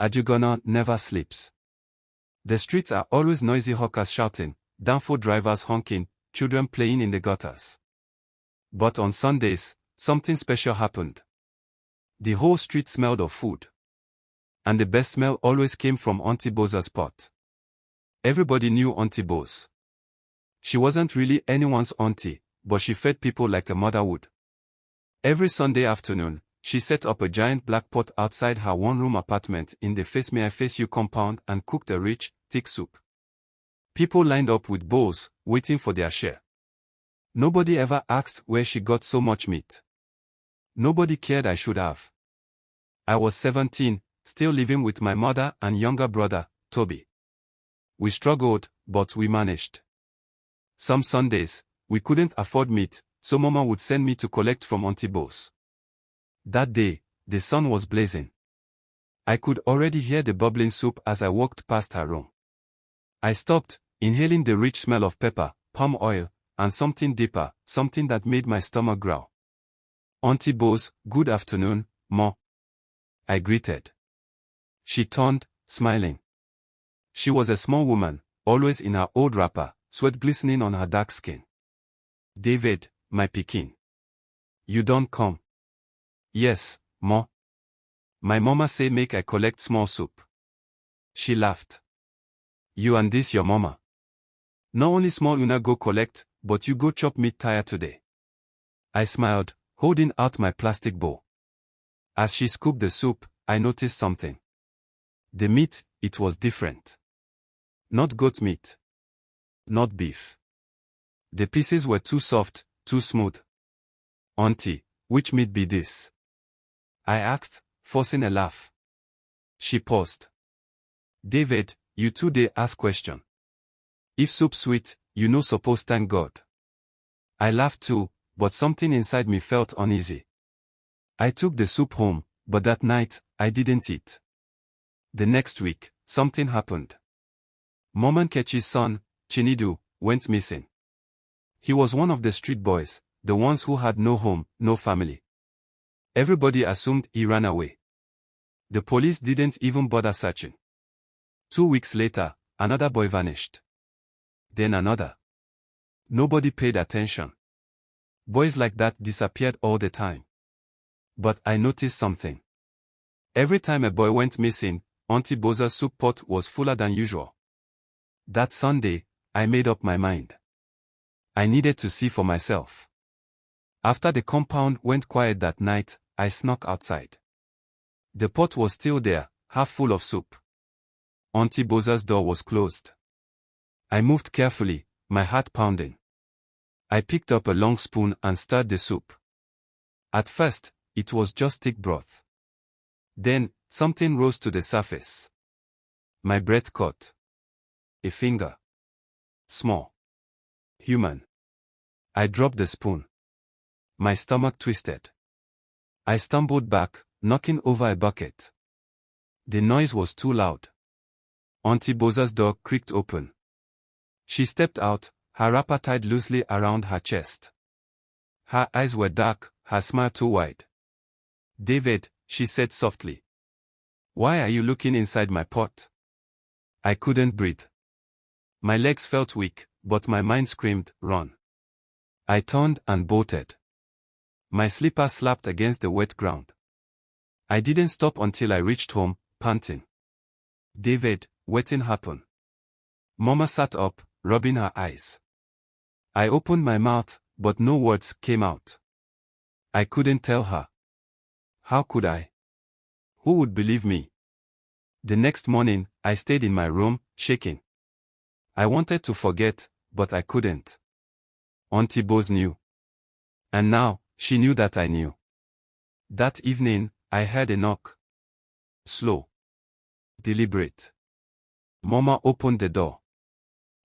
Ajugona never sleeps. The streets are always noisy, hawkers shouting, downfall drivers honking, children playing in the gutters. But on Sundays, something special happened. The whole street smelled of food. And the best smell always came from Auntie Boza's pot. Everybody knew Auntie Boz. She wasn't really anyone's auntie, but she fed people like a mother would. Every Sunday afternoon, she set up a giant black pot outside her one-room apartment in the Face Me I Face You compound and cooked a rich, thick soup. People lined up with bowls, waiting for their share. Nobody ever asked where she got so much meat. Nobody cared. I should have. I was 17, still living with my mother and younger brother, Toby. We struggled, but we managed. Some Sundays, we couldn't afford meat, so Mama would send me to collect from Auntie Boz. That day, the sun was blazing. I could already hear the bubbling soup as I walked past her room. I stopped, inhaling the rich smell of pepper, palm oil, and something deeper, something that made my stomach growl. Auntie Boz, good afternoon, Ma. I greeted. She turned, smiling. She was a small woman, always in her old wrapper, sweat glistening on her dark skin. David, my pikin. You don't come? Yes, Ma. My mama say make I collect small soup. She laughed. You and this your mama. Not only small una go collect, but you go chop meat tire today. I smiled, holding out my plastic bowl. As she scooped the soup, I noticed something. The meat, it was different. Not goat meat. Not beef. The pieces were too soft, too smooth. Auntie, which meat be this? I asked, forcing a laugh. She paused. David, you too dey ask question. If soup sweet, you no suppose thank God. I laughed too, but something inside me felt uneasy. I took the soup home, but that night, I didn't eat. The next week, something happened. Mama Nkechi's son, Chinedu, went missing. He was one of the street boys, the ones who had no home, no family. Everybody assumed he ran away. The police didn't even bother searching. 2 weeks later, another boy vanished. Then another. Nobody paid attention. Boys like that disappeared all the time. But I noticed something. Every time a boy went missing, Auntie Boza's soup pot was fuller than usual. That Sunday, I made up my mind. I needed to see for myself. After the compound went quiet that night, I snuck outside. The pot was still there, half full of soup. Auntie Boza's door was closed. I moved carefully, my heart pounding. I picked up a long spoon and stirred the soup. At first, it was just thick broth. Then, something rose to the surface. My breath caught. A finger. Small. Human. I dropped the spoon. My stomach twisted. I stumbled back, knocking over a bucket. The noise was too loud. Auntie Boza's door creaked open. She stepped out, her wrapper tied loosely around her chest. Her eyes were dark, her smile too wide. David, she said softly. Why are you looking inside my pot? I couldn't breathe. My legs felt weak, but my mind screamed, run. I turned and bolted. My slipper slapped against the wet ground. I didn't stop until I reached home, panting. David, wetin happen? Mama sat up, rubbing her eyes. I opened my mouth, but no words came out. I couldn't tell her. How could I? Who would believe me? The next morning, I stayed in my room, shaking. I wanted to forget, but I couldn't. Auntie Boz knew. And now, she knew that I knew. That evening, I heard a knock. Slow. Deliberate. Mama opened the door.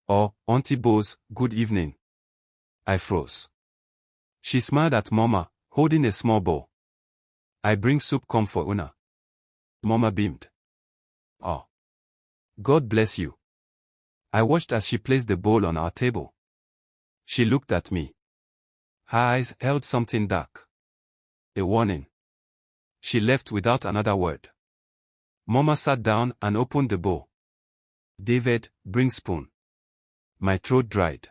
Oh, Auntie Boz, good evening. I froze. She smiled at Mama, holding a small bowl. I bring soup come for una. Mama beamed. Oh. God bless you. I watched as she placed the bowl on our table. She looked at me. Her eyes held something dark. A warning. She left without another word. Mama sat down and opened the bowl. David, bring spoon. My throat dried.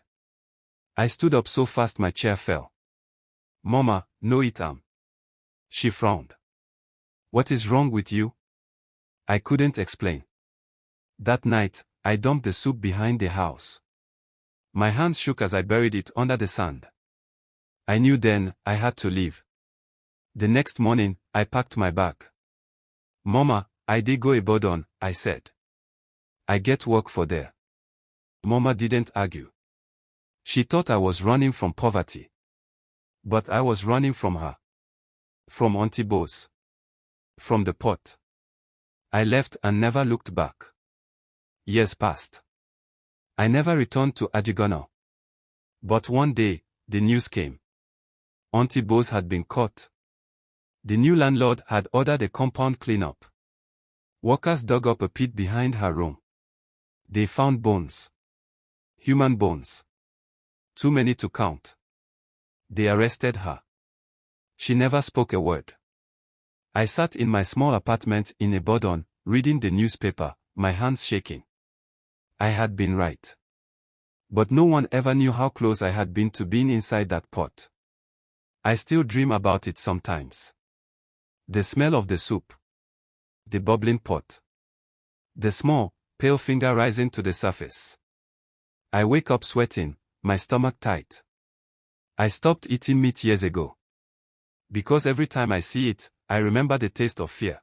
I stood up so fast my chair fell. Mama, no eat am. She frowned. What is wrong with you? I couldn't explain. That night, I dumped the soup behind the house. My hands shook as I buried it under the sand. I knew then, I had to leave. The next morning, I packed my bag. Mama, I dey go Ibadan, I said. I get work for there. Mama didn't argue. She thought I was running from poverty. But I was running from her. From Auntie Bo's. From the pot. I left and never looked back. Years passed. I never returned to Ajigono. But one day, the news came. Auntie Bo's had been caught. The new landlord had ordered a compound cleanup. Workers dug up a pit behind her room. They found bones. Human bones. Too many to count. They arrested her. She never spoke a word. I sat in my small apartment in Ibadan, reading the newspaper, my hands shaking. I had been right. But no one ever knew how close I had been to being inside that pot. I still dream about it sometimes. The smell of the soup. The bubbling pot. The small, pale finger rising to the surface. I wake up sweating, my stomach tight. I stopped eating meat years ago. Because every time I see it, I remember the taste of fear.